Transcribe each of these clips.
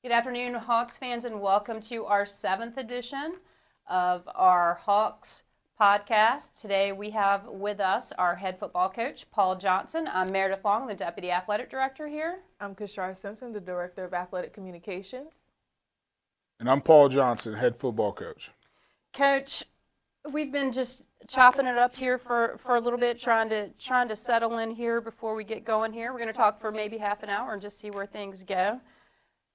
Good afternoon, Hawks fans, and welcome to our 7th edition of our Hawks podcast. Today we have with us our head football coach, Paul Johnson. I'm Meredith Long, the Deputy Athletic Director here. I'm Kishara Simpson, the Director of Athletic Communications. And I'm Paul Johnson, head football coach. Coach, we've been just chopping it up here for a little bit, trying to settle in here before we get going here. We're going to talk for maybe half an hour and just see where things go.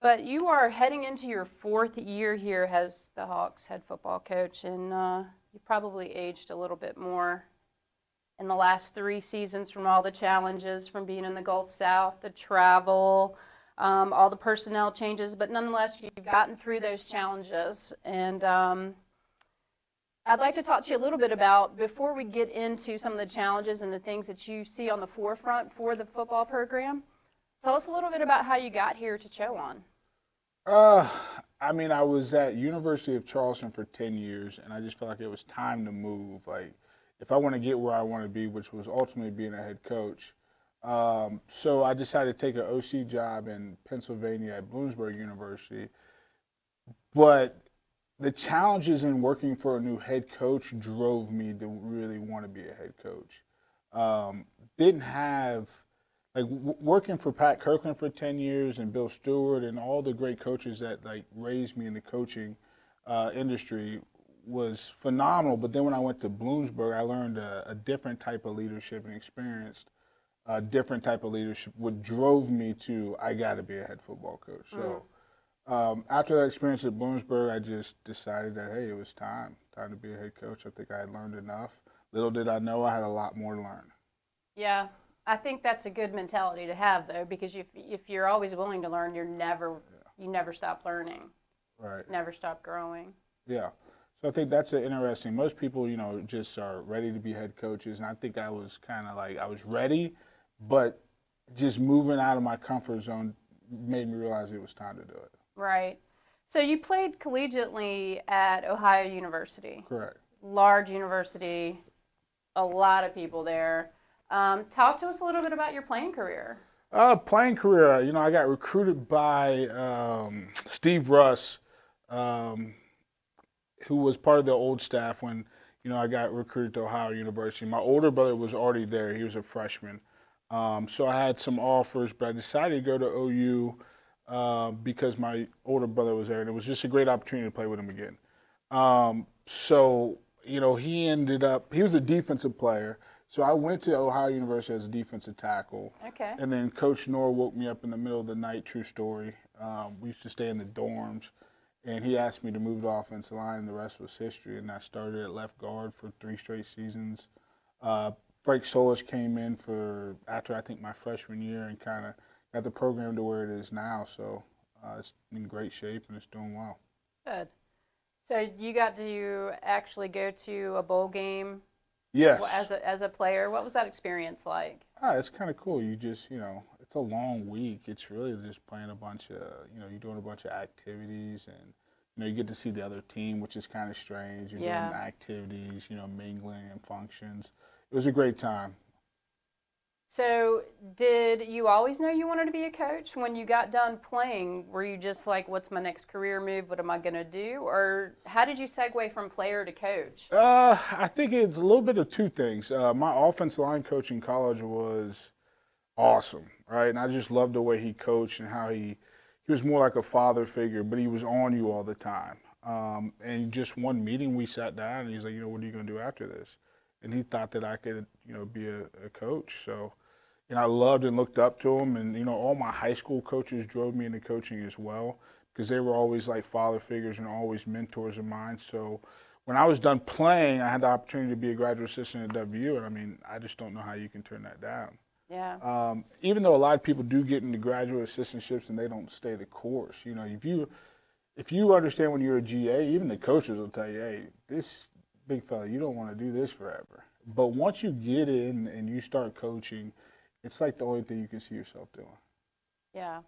But you are heading into your 4th year here as the Hawks head football coach, and you probably aged a little bit more in the last 3 seasons from all the challenges, from being in the Gulf South, the travel, all the personnel changes. But nonetheless, you've gotten through those challenges. And I'd like to talk to you a little bit about, before we get into some of the challenges and the things that you see on the forefront for the football program, tell us a little bit about how you got here to Chowan. I was at University of Charleston for 10 years, and I just felt like it was time to move. Like, if I want to get where I want to be, which was ultimately being a head coach. So I decided to take an OC job in Pennsylvania at Bloomsburg University. But the challenges in working for a new head coach drove me to really want to be a head coach. Didn't have... working for Pat Kirkland for 10 years and Bill Stewart and all the great coaches that raised me in the coaching industry was phenomenal. But then when I went to Bloomsburg, I learned a different type of leadership and experienced a different type of leadership, what drove me to, I got to be a head football coach. So after that experience at Bloomsburg, I just decided that, hey, it was time to be a head coach. I think I had learned enough. Little did I know I had a lot more to learn. Yeah. I think that's a good mentality to have, though, because if you're always willing to learn, you never stop learning. Right. Never stop growing. Yeah. So I think that's interesting. Most people, just are ready to be head coaches, and I think I was kind of I was ready, but just moving out of my comfort zone made me realize it was time to do it. Right. So you played collegiately at Ohio University. Correct. Large university, a lot of people there. Talk to us a little bit about your playing career. Playing career, I got recruited by Steve Russ, who was part of the old staff when, I got recruited to Ohio University. My older brother was already there. He was a freshman. So I had some offers, but I decided to go to OU because my older brother was there, and it was just a great opportunity to play with him again. He was a defensive player. So I went to Ohio University as a defensive tackle. Okay. And then Coach Knorr woke me up in the middle of the night, true story. We used to stay in the dorms, and he asked me to move to offensive line, and the rest was history. And I started at left guard for 3 straight seasons. Frank Solis came in after I think my freshman year and kind of got the program to where it is now. So it's in great shape, and it's doing well. Good. So you got to actually go to a bowl game. Yes. As a player, what was that experience like? It's kind of cool. You just, it's a long week. It's really just playing a bunch of, you're doing a bunch of activities, and, you get to see the other team, which is kind of strange. You're doing activities, mingling and functions. It was a great time. So did you always know you wanted to be a coach? When you got done playing, were you just like, what's my next career move? What am I going to do? Or how did you segue from player to coach? I think it's a little bit of 2 things. My offensive line coach in college was awesome, right? And I just loved the way he coached and how he was more like a father figure, but he was on you all the time. And just one meeting, we sat down, and he's like, what are you going to do after this? And he thought that I could, be a coach. So, I loved and looked up to him. And, all my high school coaches drove me into coaching as well because they were always like father figures and always mentors of mine. So when I was done playing, I had the opportunity to be a graduate assistant at WU. And, I just don't know how you can turn that down. Yeah. Even though a lot of people do get into graduate assistantships and they don't stay the course. If you understand when you're a GA, even the coaches will tell you, hey, this big fella, you don't want to do this forever. But once you get in and you start coaching, it's like the only thing you can see yourself doing. Yeah.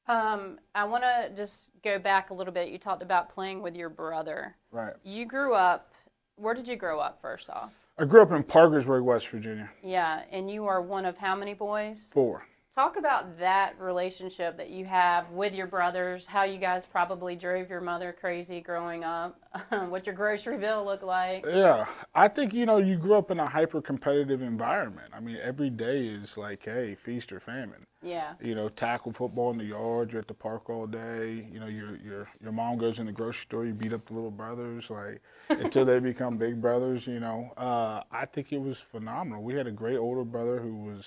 I want to just go back a little bit. You talked about playing with your brother. Right. You grew up, where did you grow up first off? I grew up in Parkersburg, West Virginia. Yeah, and you are one of how many boys? 4. Talk about that relationship that you have with your brothers, how you guys probably drove your mother crazy growing up, what your grocery bill looked like. Yeah, I think you grew up in a hyper competitive environment. I mean, every day is like, hey, feast or famine. Yeah. Tackle football in the yard. You're at the park all day. Your mom goes in the grocery store. You beat up the little brothers, like until they become big brothers. I think it was phenomenal. We had a great older brother who was,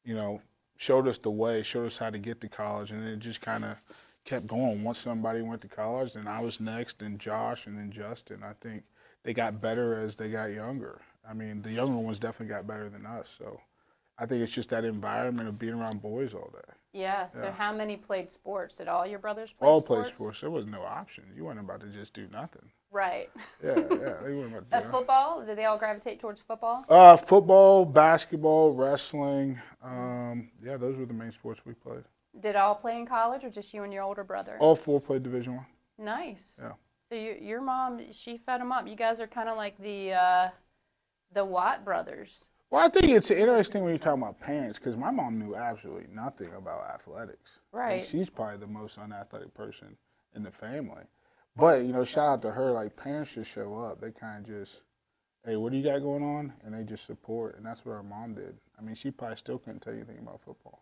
you know, showed us the way, showed us how to get to college, and it just kind of kept going. Once somebody went to college, then I was next, and Josh, and then Justin. I think they got better as they got younger. I mean, the younger ones definitely got better than us. So I think it's just that environment of being around boys all day. Yeah. So Yeah. how many played sports? Did all your brothers play All sports? play sports. There was no option. You weren't about to just do nothing. Right. Yeah, yeah. They weren't about to do nothing. Football? Did they all gravitate towards football? Football, basketball, wrestling. Yeah, those were the main sports we played. Did all play in college, or just you and your older brother? All four played Division One. Nice. Yeah. So your mom, she fed them up. You guys are kind of like the Watt brothers. Well, I think it's interesting when you talk about parents because my mom knew absolutely nothing about athletics. Right. Like, she's probably the most unathletic person in the family. But, shout out to her. Like, parents just show up. They kind of just, hey, what do you got going on? And they just support. And that's what our mom did. I mean, she probably still couldn't tell you anything about football.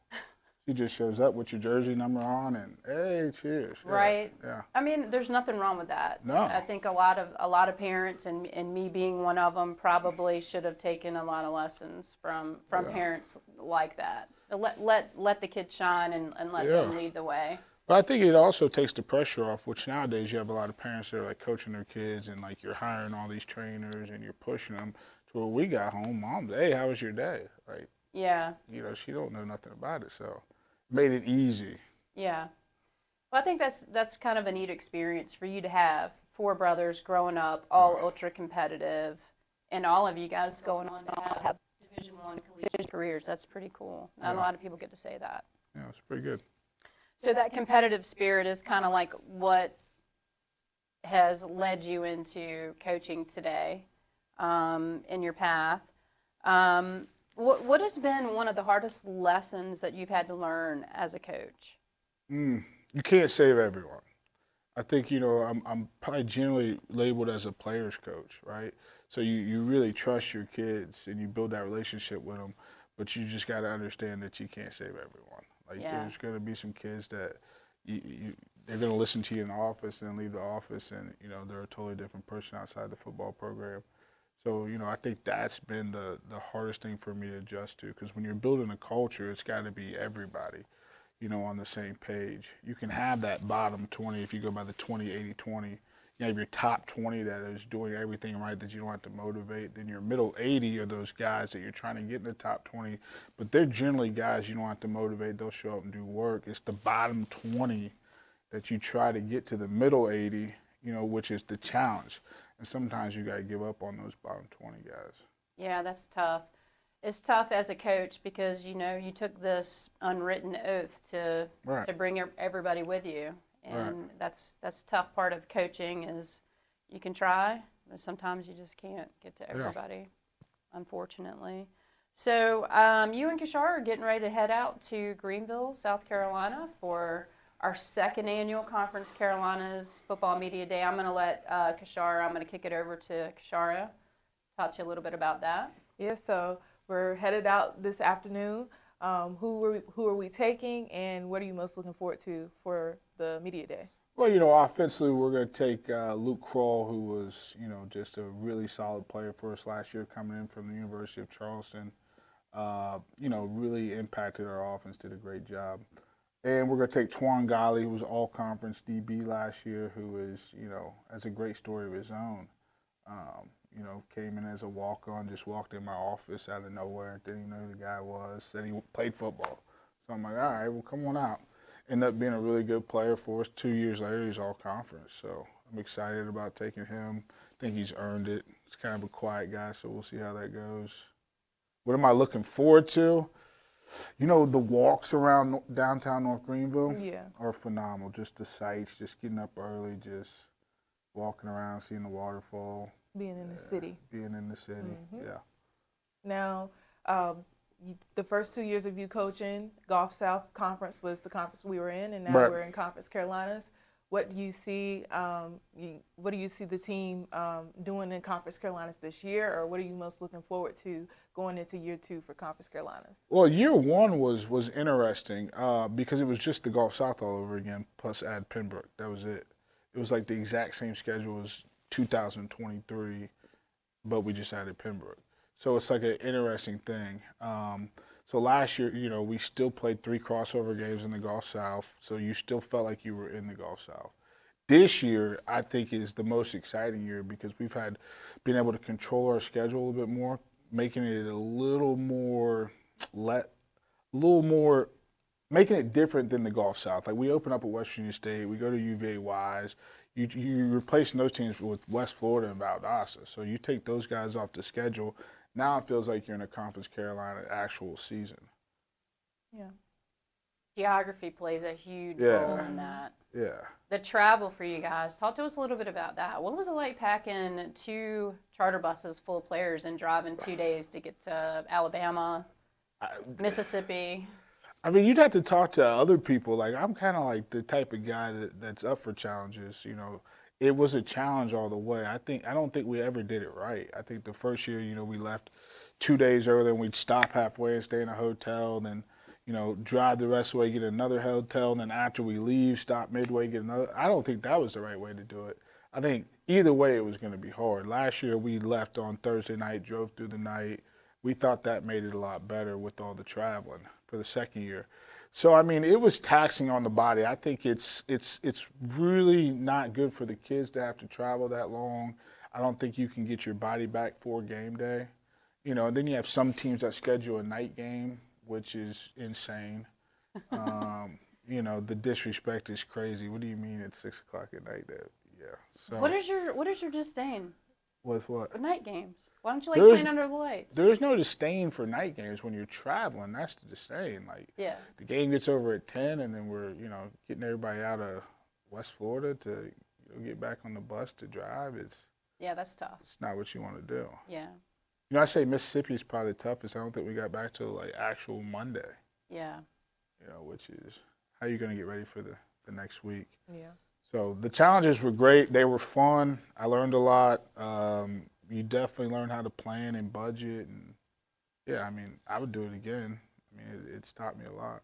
She just shows up with your jersey number on and, hey, cheers. Yeah, Right. Yeah. I mean, there's nothing wrong with that. No. I think a lot of parents, and me being one of them, probably should have taken a lot of lessons from Yeah. parents like that. Let the kids shine and let them lead the way. But I think it also takes the pressure off, which nowadays you have a lot of parents that are like coaching their kids and like you're hiring all these trainers and you're pushing them to where we got home, mom, hey, how was your day? Like, Yeah. she don't know nothing about it, so made it easy. Yeah. Well, I think that's kind of a neat experience for you to have. Four brothers growing up, all ultra competitive, and all of you guys going on to have Division I collegiate careers. That's pretty cool. Not a lot of people get to say that. Yeah, it's pretty good. So that competitive spirit is kind of like what has led you into coaching today, in your path. What has been one of the hardest lessons that you've had to learn as a coach? You can't save everyone. I think, I'm probably generally labeled as a player's coach, right? So you really trust your kids and you build that relationship with them, but you just got to understand that you can't save everyone. Like, there's going to be some kids that they're going to listen to you in the office and leave the office and, they're a totally different person outside the football program. So, I think that's been the hardest thing for me to adjust to because when you're building a culture, it's got to be everybody, on the same page. You can have that bottom 20 if you go by the 20-80-20. You have your top 20 that is doing everything right that you don't have to motivate. Then your middle 80 are those guys that you're trying to get in the top 20, but they're generally guys you don't have to motivate. They'll show up and do work. It's the bottom 20 that you try to get to the middle 80, which is the challenge. And sometimes you got to give up on those bottom 20 guys. Yeah, that's tough. It's tough as a coach because, you took this unwritten oath to bring everybody with you. And that's a tough part of coaching is you can try, but sometimes you just can't get to everybody, unfortunately. So you and Kishar are getting ready to head out to Greenville, South Carolina for our second annual Conference Carolinas Football Media Day. I'm going to let I'm going to kick it over to Kishara, talk to you a little bit about that. Yeah, so we're headed out this afternoon. Who are we taking, and what are you most looking forward to for the media day? Well, offensively, we're going to take Luke Kroll, who was, just a really solid player for us last year coming in from the University of Charleston. Really impacted our offense, did a great job. And we're going to take Chowan, who was all-conference DB last year, who is, has a great story of his own. Came in as a walk-on, just walked in my office out of nowhere, didn't even know who the guy was, said he played football. So I'm like, all right, well, come on out. Ended up being a really good player for us. 2 years later, he's all-conference. So I'm excited about taking him. I think he's earned it. He's kind of a quiet guy, so we'll see how that goes. What am I looking forward to? The walks around downtown North Greenville are phenomenal. Just the sights, just getting up early, just walking around, seeing the waterfall. Being in the city. Being in the city, yeah. Now, the first 2 years of you coaching, Gulf South Conference was the conference we were in, and now Right. we're in Conference Carolinas. What do you see? What do you see the team doing in Conference Carolinas this year, or what are you most looking forward to going into year 2 for Conference Carolinas? Well, year one was interesting because it was just the Gulf South all over again, plus add Pembroke. That was it. It was like the exact same schedule as 2023, but we just added Pembroke. So it's like an interesting thing. So last year, we still played 3 crossover games in the Gulf South, so you still felt like you were in the Gulf South. This year, I think, is the most exciting year because we've been able to control our schedule a little bit more, making it a little more little more making it different than the Gulf South. Like we open up at West Virginia State, we go to UVA Wise. You're replacing those teams with West Florida and Valdosta. So you take those guys off the schedule. Now it feels like you're in a Conference Carolina actual season. Yeah. Geography plays a huge Yeah. role in that. Yeah. The travel for you guys, talk to us a little bit about that. What was it like packing 2 charter buses full of players and driving 2 days to get to Alabama, Mississippi? I mean, you'd have to talk to other people. Like I'm kind of like the type of guy that's up for challenges. It was a challenge all the way. I don't think we ever did it right. I think the first year, we left 2 days early and we'd stop halfway and stay in a hotel, and then drive the rest of the way, get another hotel, and then after we leave, stop midway, get another. I don't think that was the right way to do it. I think either way it was going to be hard. Last year we left on Thursday night, drove through the night. We thought that made it a lot better with all the traveling for the second year. So I mean, it was taxing on the body. I think it's really not good for the kids to have to travel that long. I don't think you can get your body back for game day. And then you have some teams that schedule a night game, which is insane. The disrespect is crazy. What do you mean it's 6 o'clock at night? Yeah. So What is your disdain with what? for night games? Why don't you like There's playing under the lights? there's no disdain for night games when you're traveling. That's the disdain. Like Yeah. the game gets over at 10, and then we're getting everybody out of West Florida to get back on the bus to drive. Yeah, that's tough. It's not what you want to do. Yeah. I say Mississippi is probably the toughest. I don't think we got back to like actual Monday. Yeah. Which is how you going to get ready for the next week. Yeah. So the challenges were great. They were fun. I learned a lot. You definitely learn how to plan and budget, and yeah, I mean, I would do it again. I mean, it's taught me a lot.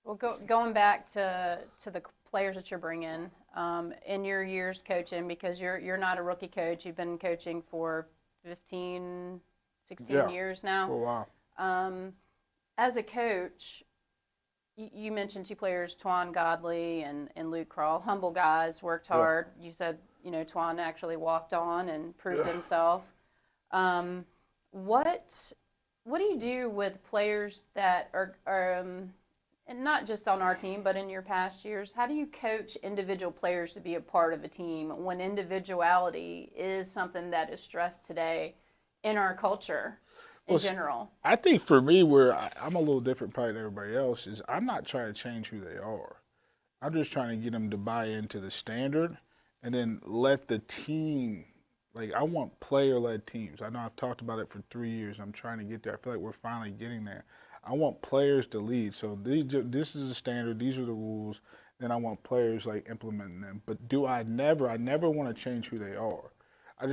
Well, going back to the players that you're bringing in your years coaching, because you're not a rookie coach. You've been coaching for 15, 16 Yeah. years now. Oh wow. As a coach, you mentioned 2 players, Chowan Godley and Luke Crawl, humble guys, worked Yeah. hard. You said, Chowan actually walked on and proved himself. What do you do with players that are and not just on our team, but in your past years? How do you coach individual players to be a part of a team when individuality is something that is stressed today in our culture in general? I think for me, where I'm a little different probably than everybody else, is I'm not trying to change who they are. I'm just trying to get them to buy into the standard and then let the team, like I want player-led teams. I know I've talked about it for 3 years. I'm trying to get there. I feel like we're finally getting there. I want players to lead. So this is the standard. These are the rules. Then I want players like implementing them. But I never want to change who they are. I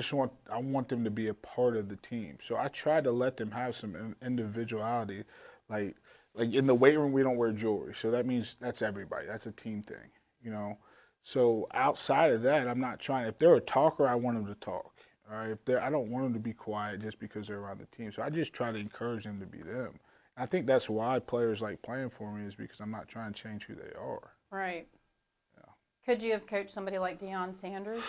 want them to be a part of the team. So I try to let them have some individuality. Like in the weight room, we don't wear jewelry. So that means that's everybody. That's a team thing. So outside of that, I'm not trying. If they're a talker, I want them to talk. All right. I don't want them to be quiet just because they're around the team. So I just try to encourage them to be them. I think that's why players like playing for me, is because I'm not trying to change who they are. Right. Yeah. Could you have coached somebody like Deion Sanders?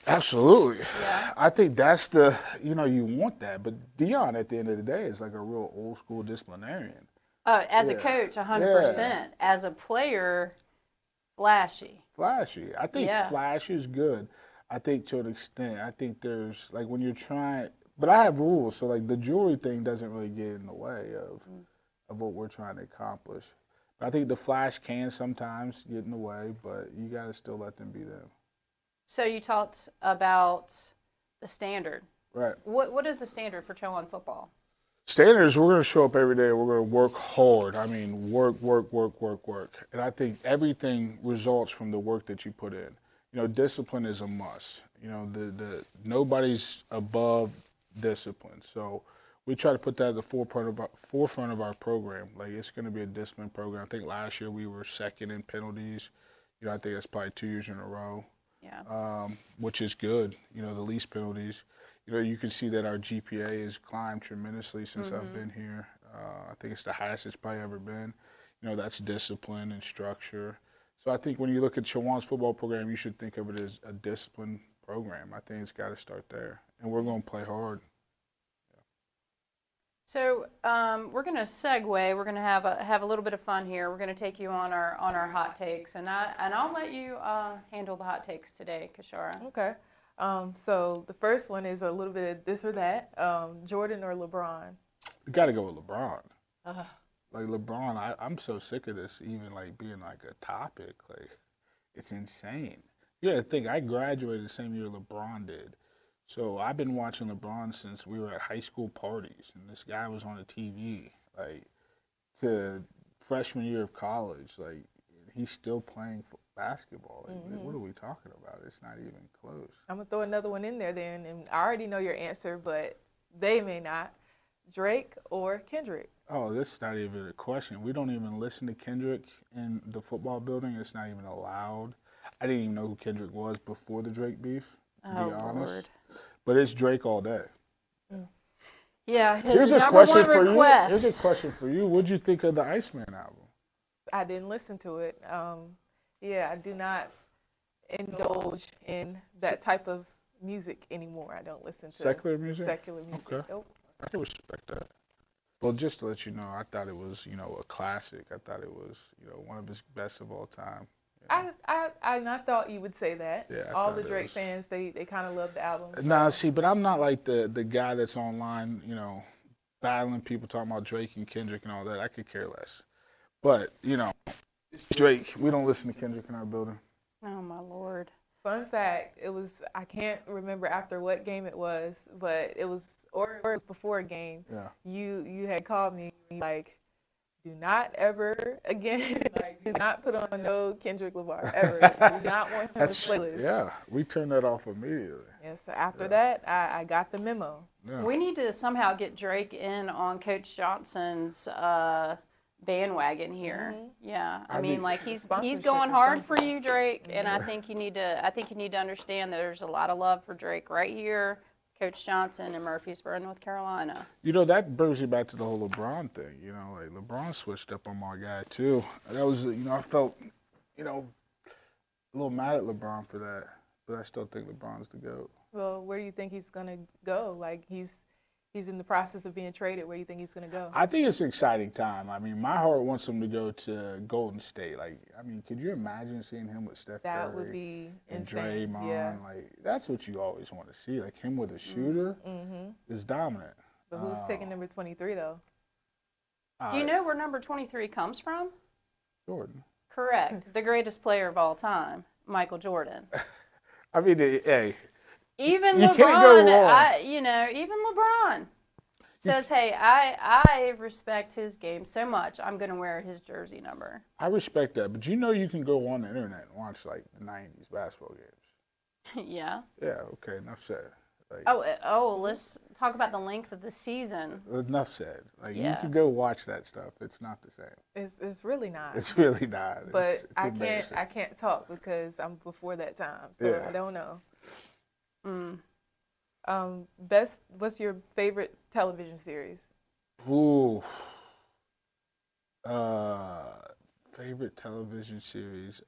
Absolutely. Yeah. I think that's you want that. But Deion, at the end of the day, is like a real old school disciplinarian. As a Yeah. coach, 100%. As a player, flashy. Flashy. I think Yeah. flash is good. I think to an extent. I think there's like when you're trying, but I have rules. So like the jewelry thing doesn't really get in the way of what we're trying to accomplish. But I think the flash can sometimes get in the way, but you got to still let them be them. So you talked about the standard. Right. What is the standard for Chowan football? Standards, we're going to show up every day. We're going to work hard. I mean, work, work, work, work, work. And I think everything results from the work that you put in. You know, discipline is a must. You know, the nobody's above discipline. So we try to put that at the forefront of our program. Like, it's going to be a discipline program. I think last year we were second in penalties. You know, I think that's probably 2 years in a row, Yeah. which is good. You know, the least penalties. You know, you can see that our GPA has climbed tremendously since I've been here. I think it's the highest it's probably ever been. You know, that's discipline and structure. So I think when you look at Chowan's football program, you should think of it as a disciplined program. I think it's got to start there, and we're going to play hard. So we're going to segue. We're going to have a little bit of fun here. We're going to take you on our hot takes, and I'll let you handle the hot takes today, Kishara. Okay. So the first one is a little bit of this or that. Jordan or LeBron? You got to go with LeBron. Uh, Like LeBron, I'm so sick of this even like being like a topic. Like, it's insane. You got to think I graduated the same year LeBron did. So I've been watching LeBron since we were at high school parties, and this guy was on the TV, like, to freshman year of college. Like, he's still playing basketball. Like, what are we talking about? It's not even close. I'm gonna throw another one in there then, and I already know your answer, but they may not. Drake or Kendrick? Oh, this is not even a question. We don't even listen to Kendrick in the football building. It's not even allowed. I didn't even know who Kendrick was before the Drake beef, to be honest. Lord. But it's Drake all day. Yeah, his Here's a number question one for request. you. Here's a question for you. What'd you think of the Iceman album? I didn't listen to it. Yeah, I do not indulge in that type of music anymore. I don't listen to Secular music? Secular music. Okay. Nope. I can respect that. Well, just to let you know, I thought it was, a classic. I thought it was, one of his best of all time. I thought you would say that. Yeah, I all thought the it Drake was- fans, they kind of love the album. Nah, so- see, but I'm not like the guy that's online, battling people talking about Drake and Kendrick and all that. I could care less. But, Drake, we don't listen to Kendrick in our building. Oh my Lord. Fun fact, I can't remember after what game it was, but it was before a game. Yeah. You had called me like, do not ever again, like, do not put on no Kendrick Lamar ever. Do not want him on the playlist. Yeah, we turned that off immediately. Yeah, so after that, I got the memo. Yeah. We need to somehow get Drake in on Coach Johnson's bandwagon here. Yeah, I mean, like he's Sponsorship going or hard for something. you, Drake, and I think you need to understand that there's a lot of love for Drake right here, Coach Johnson in Murfreesboro, North Carolina. That brings me back to the whole LeBron thing. Like LeBron switched up on my guy too. That was, I felt, a little mad at LeBron for that, but I still think LeBron's the GOAT. Well, where do you think he's gonna go? Like he's in the process of being traded. Where do you think he's gonna go? I think it's an exciting time. I mean, my heart wants him to go to Golden State. Like, I mean, could you imagine seeing him with Steph That Curry would be and insane. Draymond? Yeah. Like, that's what you always want to see. Like him with a shooter is dominant. But who's taking number 23 though? Do you know where number 23 comes from? Jordan? Correct. The greatest player of all time, Michael Jordan. I mean, hey. Even You LeBron, can't go wrong. Even LeBron says, "Hey, I respect his game so much. I'm going to wear his jersey number." I respect that, but you can go on the internet and watch like the '90s basketball games. Yeah. Yeah. Okay. Enough said. Like, Let's talk about the length of the season. enough said. Like Yeah. you can go watch that stuff. It's not the same. It's really not. It's really not. But it's I embarrassing. can't talk because I'm before that time, so Yeah. I don't know. Mm. What's your favorite television series? Ooh. Favorite television series?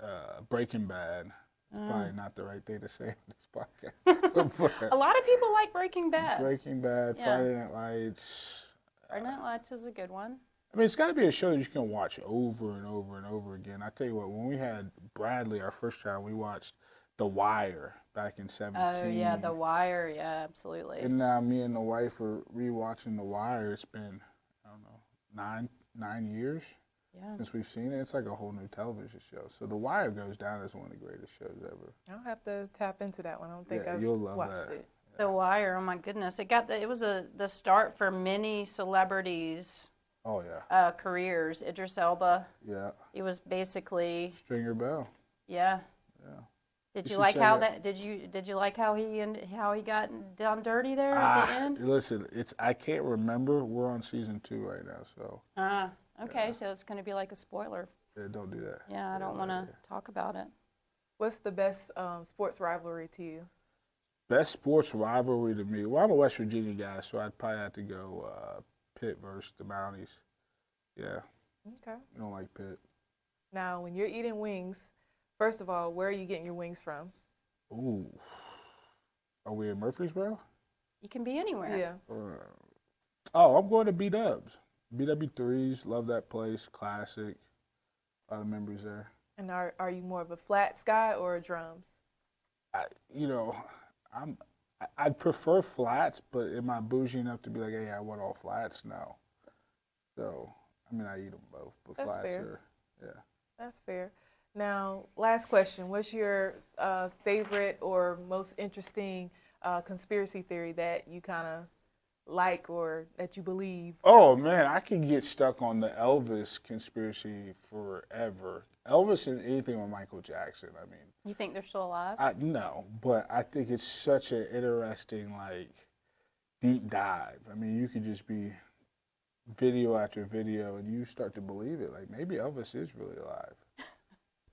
Breaking Bad. Probably not the right thing to say on this podcast. A lot of people like Breaking Bad. Breaking Bad, Yeah. Friday Night Lights. Friday Night Lights is a good one. I mean, it's got to be a show that you can watch over and over and over again. I tell you what, when we had Bradley, our first child, we watched The Wire back in 17. Oh yeah, The Wire. Yeah, absolutely. And now me and the wife are rewatching The Wire. It's been, I don't know, nine years Yeah. since we've seen it. It's like a whole new television show. So The Wire goes down as one of the greatest shows ever. I'll have to tap into that one. I don't think Yeah, I've you'll love watched that. it. The Wire, oh my goodness. It was the start for many celebrities' Oh yeah. careers. Idris Elba, Yeah. he was basically, Stringer Bell. yeah. Yeah. Did You you should like check how it out. did you like how he got done dirty there at the end? Listen, I can't remember. We're on season 2 right now, so Okay, so it's going to be like a spoiler. yeah, don't do that. Yeah, I don't want to talk about it. What's the best sports rivalry to you? Best sports rivalry to me. Well, I'm a West Virginia guy, so I'd probably have to go Pitt versus the Mounties. Yeah, Okay. you don't like Pitt. Now, when you're eating wings, first of all, where are you getting your wings from? Ooh, are we in Murfreesboro? You can be anywhere. Yeah. Oh, I'm going to B-Dubs. BW3s, love that place, classic. A lot of memories there. And are you more of a flats guy or a drums? You know, I'd prefer flats, but am I bougie enough to be like, hey, I want all flats? No. So, I mean, I eat them both, but That's flats fair. are, yeah. That's fair. Now, last question. What's your favorite or most interesting conspiracy theory that you kind of like or that you believe? Oh man, I can get stuck on the Elvis conspiracy forever. Elvis and anything with Michael Jackson. I mean, You think they're still alive? no, but I think it's such an interesting, like, deep dive. I mean, you could just be video after video, and you start to believe it. Like maybe Elvis is really alive.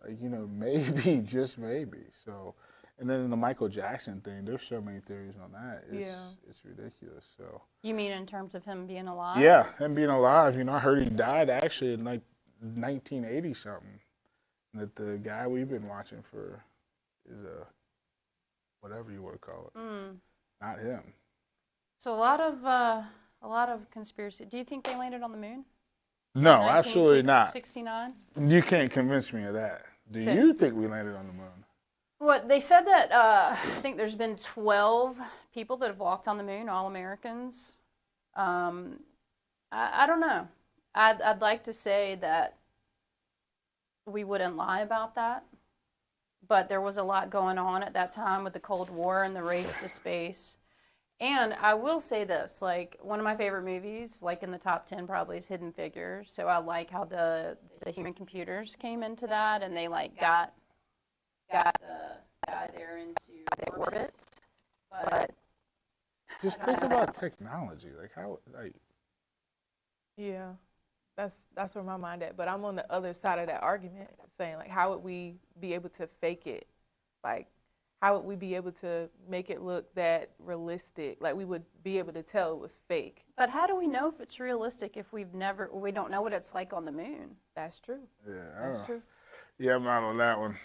Like maybe just maybe. So, and then the Michael Jackson thing. There's so many theories on that. It's ridiculous. So. You mean in terms of him being alive? Yeah, him being alive. I heard he died actually in like 1980 something. That the guy we've been watching for is whatever you want to call it. Not him. So a lot of conspiracy. Do you think they landed on the moon? No, absolutely not. 1969. You can't convince me of that. Do So- you think we landed on the moon? What they said that I think there's been 12 people that have walked on the moon, all Americans. I don't know. I'd like to say that we wouldn't lie about that, but there was a lot going on at that time with the Cold War and the race to space. And I will say this, like one of my favorite movies, like in the top 10 probably is Hidden Figures. So I like how the human computers came into that and they like got the guy there into orbit. But Just think about technology. Like how, like, Yeah, that's where my mind at. But I'm on the other side of that argument, saying like, how would we be able to fake it? Like, how would we be able to make it look that realistic? Like, we would be able to tell it was fake. But how do we know if it's realistic if we don't know what it's like on the moon? That's true. yeah, That's true. Yeah, I'm out on that one.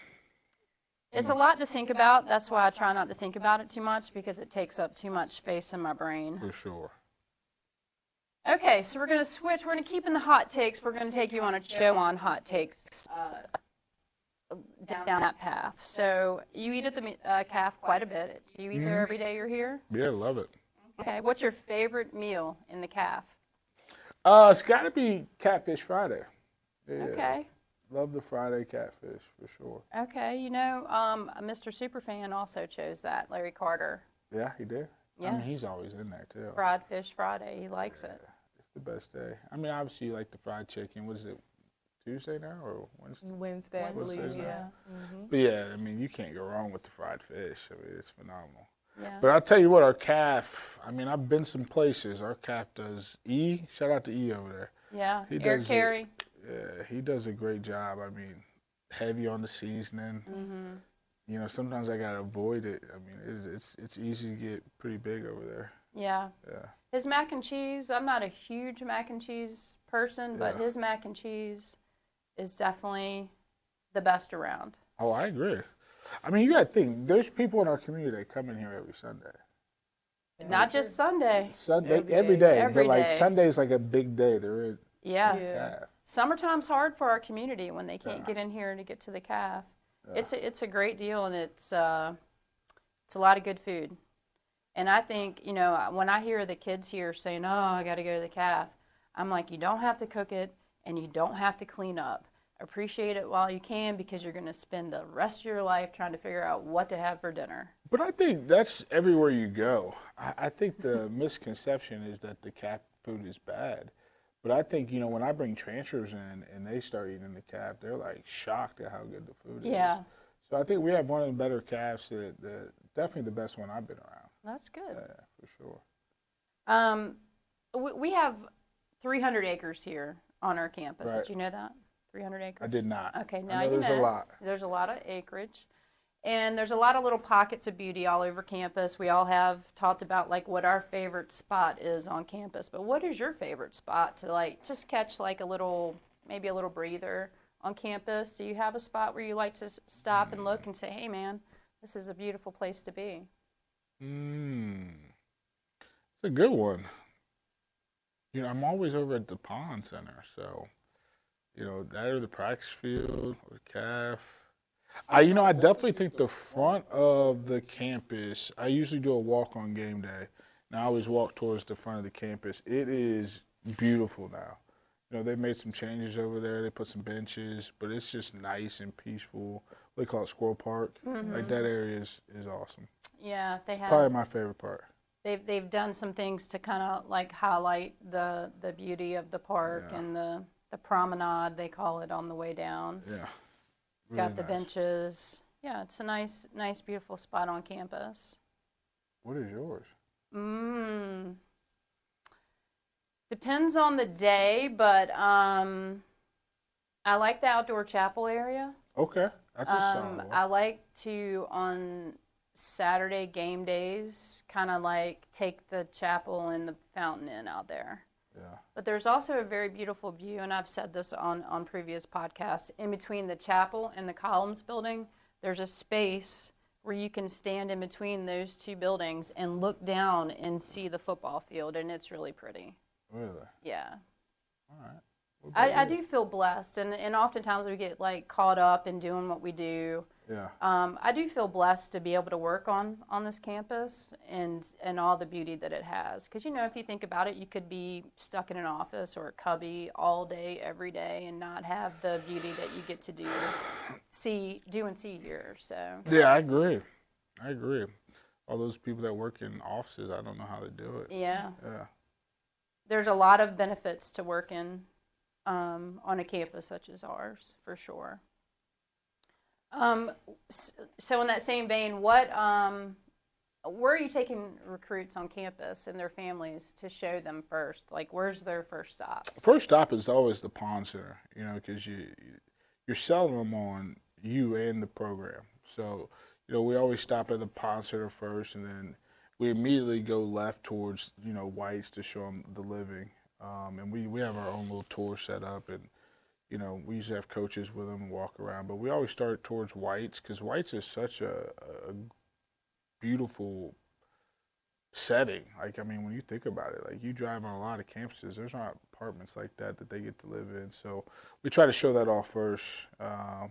It's a lot to think about. That's why I try not to think about it too much because it takes up too much space in my brain. For sure. Okay, so we're going to switch. We're going to keep in the hot takes. We're going to take you on a Chowan hot takes down that path. So you eat at the calf quite a bit. Do you eat there every day you're here? Yeah, love it. Okay, what's your favorite meal in the calf? It's got to be Catfish Friday. Yeah. Okay. Love the Friday catfish for sure. Okay, Mr. Superfan also chose that, Larry Carter. Yeah, he did. I Yeah. mean, he's always in there too. Fried Fish Friday, he likes it. It's the best day. I mean, obviously you like the fried chicken. What is it, Tuesday now or Wednesday? Wednesday, I believe. Wednesday's Yeah. But yeah, I mean, you can't go wrong with the fried fish. I mean, it's phenomenal. Yeah. But I'll tell you what, our calf, I mean, I've been some places. Our calf does shout out to E over there. Yeah, He Eric does Carey. Yeah, he does a great job. I mean, heavy on the seasoning. Mm-hmm. Sometimes I gotta avoid it. I mean, it's easy to get pretty big over there. Yeah. Yeah. His mac and cheese, I'm not a huge mac and cheese person, but Yeah. his mac and cheese is definitely the best around. Oh, I agree. I mean, you gotta think. There's people in our community that come in here every Sunday. Not just Sunday. Sunday, every day. Every But like day. Sunday's like a big day. They're in Yeah. calf. Summertime's hard for our community when they can't Yeah. get in here to get to the calf. Yeah. It's a great deal, and it's a lot of good food. And I think, when I hear the kids here saying, "Oh, I got to go to the calf," I'm like, you don't have to cook it, and you don't have to clean up. appreciate it while you can, because you're going to spend the rest of your life trying to figure out what to have for dinner. But I think that's everywhere you go. I think the misconception is that the cap food is bad. But I think, when I bring transfers in and they start eating the cap, they're like shocked at how good the food is. Yeah, So I think we have one of the better calves, definitely the best one I've been around. that's good. Yeah, for sure. We have 300 acres here on our campus. Right. Did you know that? 300 acres? I did not. Okay, I now know you there's know. a lot. There's a lot of acreage. And there's a lot of little pockets of beauty all over campus. We all have talked about like what our favorite spot is on campus. But what is your favorite spot to like just catch like maybe a little breather on campus? Do you have a spot where you like to stop and look and say, hey man, this is a beautiful place to be? It's a good one. I'm always over at the pond center, so that or the practice field or the calf. I definitely think the front of the campus. I usually do a walk on game day, and I always walk towards the front of the campus. It is beautiful now. They made some changes over there. They put some benches, but it's just nice and peaceful. They call it Squirrel Park. Like that area is awesome. Yeah, they have. Probably my favorite part. They've done some things to kind of like highlight the beauty of the park and the promenade, they call it, on the way down. Yeah. Really Got the nice. benches. Yeah, it's a nice, beautiful spot on campus. What is yours? Depends on the day, but I like the outdoor chapel area. Okay, that's a solid one. I like to, on Saturday game days, kind of like take the chapel and the fountain in out there. Yeah. But there's also a very beautiful view, and I've said this on previous podcasts, in between the chapel and the columns building, there's a space where you can stand in between those two buildings and look down and see the football field, and it's really pretty. Really? Yeah. All right. What about I you? do feel blessed, and oftentimes we get like caught up in doing what we do. Yeah. I do feel blessed to be able to work on this campus and all the beauty that it has. Because, if you think about it, you could be stuck in an office or a cubby all day, every day, and not have the beauty that you get to do and see here. So. Yeah, I agree. All those people that work in offices, I don't know how they do it. Yeah. Yeah. There's a lot of benefits to working on a campus such as ours, for sure. So in that same vein, where are you taking recruits on campus and their families to show them first? Like, where's their first stop? First stop is always the Pond Center, because you're selling them on you and the program. So, we always stop at the Pond Center first, and then we immediately go left towards, White's to show them the living. And we have our own little tour set up, and we usually have coaches with them and walk around, but we always start towards White's because White's is such a beautiful setting. Like, when you think about it, like you drive on a lot of campuses, there's not apartments like that they get to live in. So we try to show that off first, for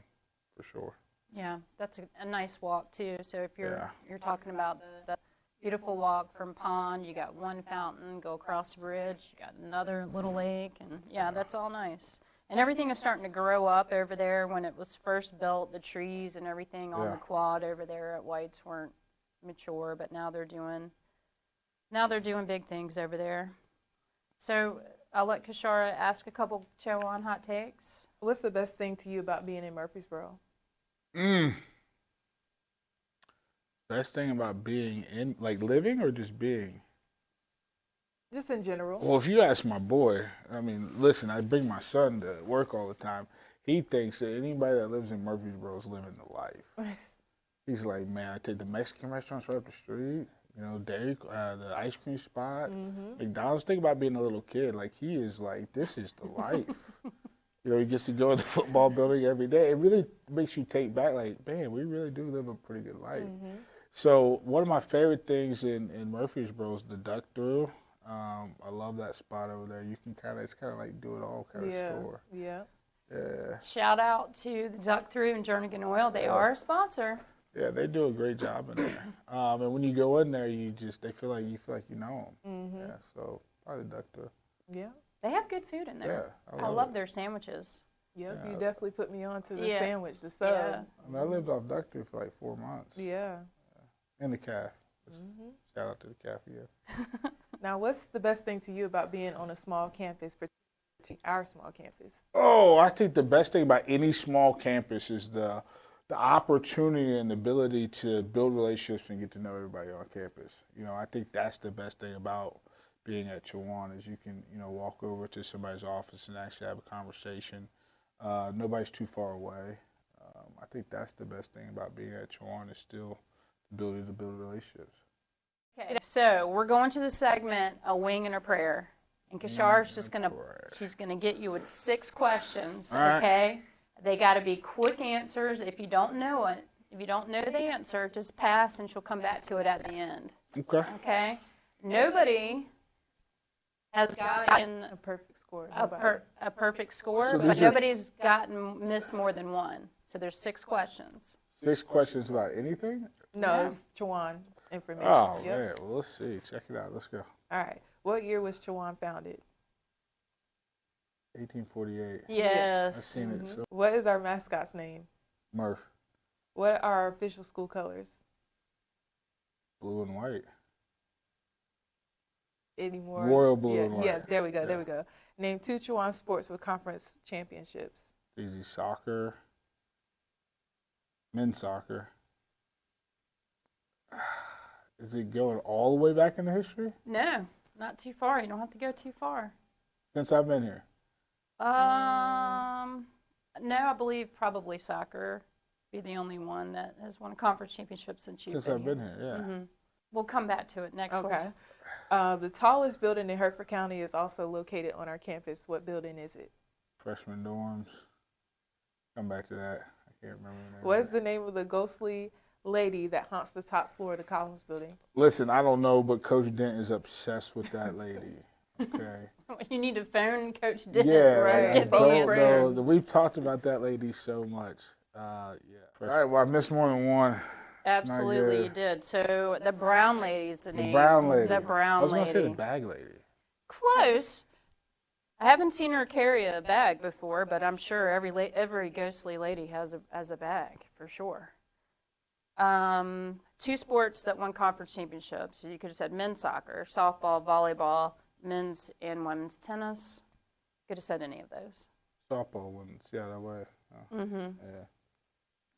sure. Yeah, that's a nice walk too. So if you're talking about the beautiful walk from Pond, you got one fountain, go across the bridge, you got another little lake, and that's all nice. And everything is starting to grow up over there. When it was first built, the trees and everything on the quad over there at White's weren't mature, but now they're doing big things over there. So I'll let Kashara ask a couple Chowan hot takes. What's the best thing to you about being in Murfreesboro? Best thing about being in, like living or just being? Just in general. Well, if you ask my boy, listen, I bring my son to work all the time. He thinks that anybody that lives in Murfreesboro is living the life. He's like, man, I take the Mexican restaurants right up the street, Dairy, the ice cream spot, McDonald's. Think about being a little kid. Like, he is like, this is the life. He gets to go to the football building every day. It really makes you take back, like, man, we really do live a pretty good life. So one of my favorite things in Murfreesboro is the duck through. I love that spot over there. You can it's kind of like do it all kind of store. Yeah. Yeah. Shout out to the Duck Through and Jernigan Oil. They are a sponsor. Yeah, they do a great job in there. And when you go in there, they feel like you know them. Yeah. So probably Duck Through. Yeah. They have good food in there. Yeah. I love their sandwiches. Yep, Yeah. you definitely put me on to the Yeah. sandwich, the sub. Yeah. I mean, I lived off duck for like 4 months. Yeah. And the calf. hmm Shout out to the calf, yeah. Now, what's the best thing to you about being on a small campus, particularly our small campus? Oh, I think the best thing about any small campus is the opportunity and ability to build relationships and get to know everybody on campus. I think that's the best thing about being at Chowan is you can, walk over to somebody's office and actually have a conversation. Nobody's too far away. I think that's the best thing about being at Chowan is still the ability to build relationships. Okay, so we're going to the segment, A Wing and a Prayer. And Kashar's just going to, she's going to get you with 6 questions, All right. okay? They got to be quick answers. If you don't know it, if you don't know the answer, just pass and she'll come back to it at the end, Okay. okay? Nobody has gotten A perfect score. a perfect score, So but these are- nobody's missed more than one. So there's 6 questions. 6 questions about anything? No, Yeah. it's Chowan information. Oh, Yep. man. Well, let's see. Check it out. Let's go. All right. What year was Chowan founded? 1848. I've Yes. seen it. So What is our mascot's name? Murph, What are our official school colors? blue and white. Any more? Royal blue yeah, and white. Yeah, there we go. Yeah. There we go. Name 2 Chowan sports with conference championships. Easy soccer, men's soccer. Is it going all the way back into history? No, not too far. You don't have to go too far. Since I've been here. No, I believe probably soccer be the only one that has won a conference championship since you've Since been I've here. been here, yeah. Mhm. We'll come back to it next Okay. question. The tallest building in Hertford County is also located on our campus. What building is it? Freshman dorms. Come back to that. I can't remember the name. What of is it. the name of the ghostly lady that haunts the top floor of the Collins building? Listen, I don't know, but Coach Dent is obsessed with that lady. Okay. You need to phone Coach Dent. Yeah, Right. like, I Get the don't answer. know. We've talked about that lady so much. Yeah. All right. Well, I missed more than one. Absolutely, good. you did. So the brown lady is the The name. brown lady. The I brown was gonna lady. say the bag lady. Close. I haven't seen her carry a bag before, but I'm sure every ghostly lady has a bag for sure. 2 sports that won conference championships. You could have said men's soccer, softball, volleyball, men's and women's tennis. Could have said any of those. Softball wins. Yeah, that way. Oh, Mm-hmm. yeah.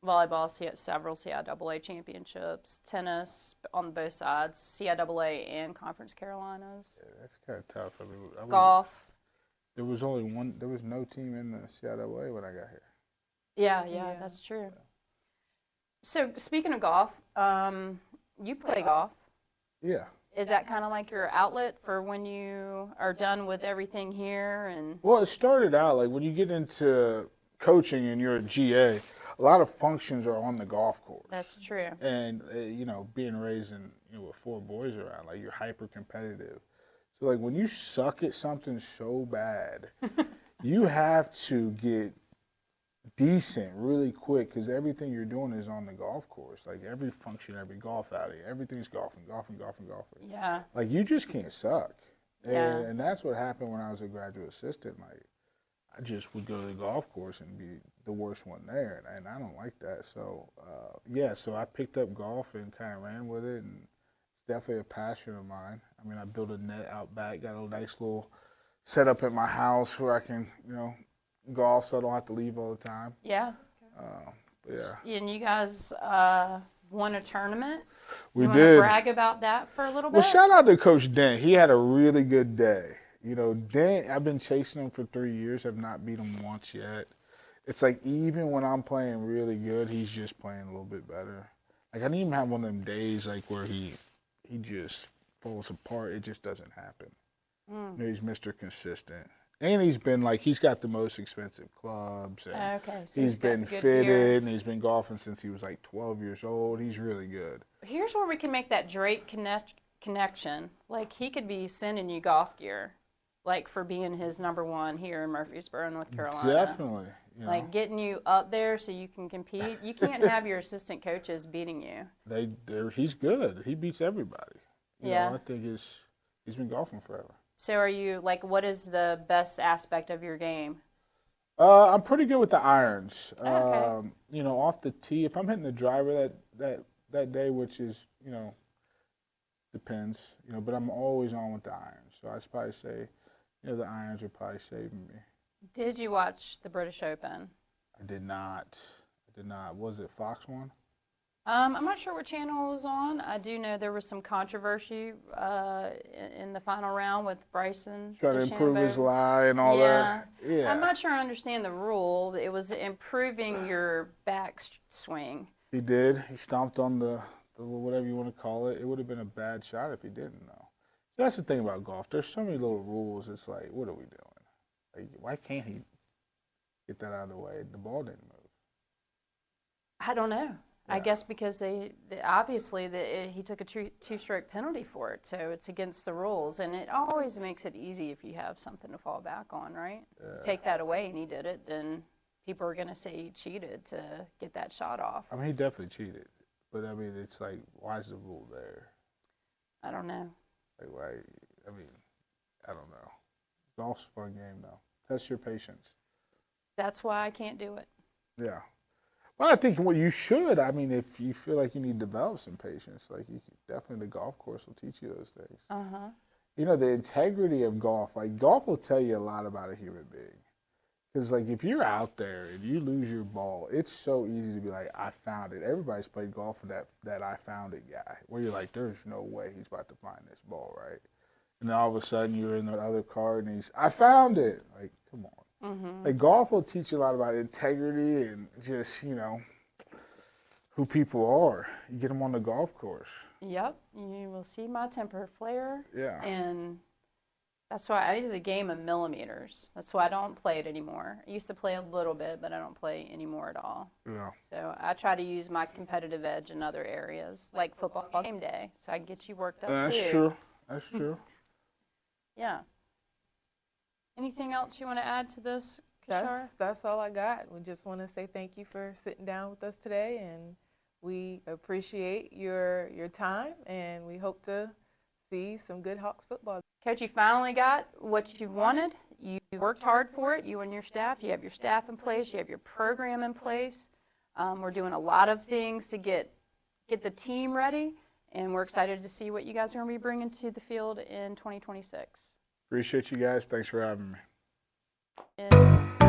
Volleyball, several CIAA championships. Tennis on both sides, CIAA and Conference Carolinas. Yeah, that's kind of tough. I mean, Golf. There was only one. There was no team in the CIAA when I got here. Yeah, Yeah. that's true. So speaking of golf, you play golf. Yeah. Is that kind of like your outlet for when you are done with everything here? And Well, it started out like when you get into coaching and you're a GA, a lot of functions are on the golf course. that's true. And being raised in with 4 boys around, like you're hyper competitive. So like when you suck at something so bad, you have to get decent really quick because everything you're doing is on the golf course. Like every function, every golf outing, everything's golfing. Yeah. Like you just can't suck. Yeah. And that's what happened when I was a graduate assistant. Like I just would go to the golf course and be the worst one there, and I don't like that. So so I picked up golf and kind of ran with it, and it's definitely a passion of mine. I mean, I built a net out back, got a nice little setup at my house where I can golf, so I don't have to leave all the time. Yeah. But yeah, And you guys won a tournament. we You want to did. brag about that for a little Well, bit? shout out to Coach Dent. He had a really good day. Dent, I've been chasing him for 3 years. Have not beat him once yet. It's like even when I'm playing really good, he's just playing a little bit better. Like I didn't even have one of them days like where he just falls apart. It just doesn't happen. He's Mr. Consistent. And he's got the most expensive clubs. And Okay. So he's got been the good fitted, gear. and he's been golfing since he was like 12 years old. He's really good. Here's where we can make that Drake connection. Like he could be sending you golf gear, like for being his number 1 here in Murfreesboro, North Carolina. Definitely. Like getting you up there so you can compete. You can't have your assistant coaches beating you. He's good. He beats everybody. Yeah. I think he's been golfing forever. So are you like, what is the best aspect of your game? I'm pretty good with the irons. Okay. You know, off the tee, if I'm hitting the driver that day, which is, depends, but I'm always on with the irons. So I'd probably say, the irons are probably saving me. Did you watch the British Open? I did not. I did not. Was it Fox one? I'm not sure what channel it was on. I do know there was some controversy in the final round with Bryson Trying to improve his DeChambeau. lie and all Yeah. that. Yeah. I'm not sure I understand the rule. It was improving your back swing. He did. He stomped on the whatever you want to call it. It would have been a bad shot if he didn't, though. That's the thing about golf. There's so many little rules. It's like, what are we doing? Like, why can't he get that out of the way? The ball didn't move. I don't know. I Yeah. guess because he took a two-stroke penalty for it, so it's against the rules, and it always makes it easy if you have something to fall back on, right? Yeah. Take that away, and he did it, then people are going to say he cheated to get that shot off. I mean, he definitely cheated. But, I mean, it's like, why is the rule there? I don't know. Like, why? I mean, I don't know. Golf's a fun game, though. Test your patience. That's why I can't do it. Yeah. Well, I think what you should, I mean, if you feel like you need to develop some patience, like, definitely the golf course will teach you those things. Uh-huh. The integrity of golf, like, golf will tell you a lot about a human being. Because, like, if you're out there and you lose your ball, it's so easy to be like, I found it. Everybody's played golf with that I found it guy, where you're like, there's no way he's about to find this ball, right? And then all of a sudden you're in the other car and I found it. Like, come on. Mm-hmm. Like, golf will teach you a lot about integrity and just, who people are. You get them on the golf course. Yep. You will see my temper flare. Yeah. And that's why it's a game of millimeters. That's why I don't play it anymore. I used to play a little bit, but I don't play anymore at all. Yeah. So I try to use my competitive edge in other areas, like football game day, so I can get you worked up too. That's true. That's true. Yeah. Anything else you want to add to this, Kishar? That's all I got. We just want to say thank you for sitting down with us today, and we appreciate your time, and we hope to see some good Hawks football. Coach, you finally got what you wanted. You worked hard for it, you and your staff. You have your staff in place. You have your program in place. We're doing a lot of things to get the team ready, and we're excited to see what you guys are going to be bringing to the field in 2026. Appreciate you guys. Thanks for having me. And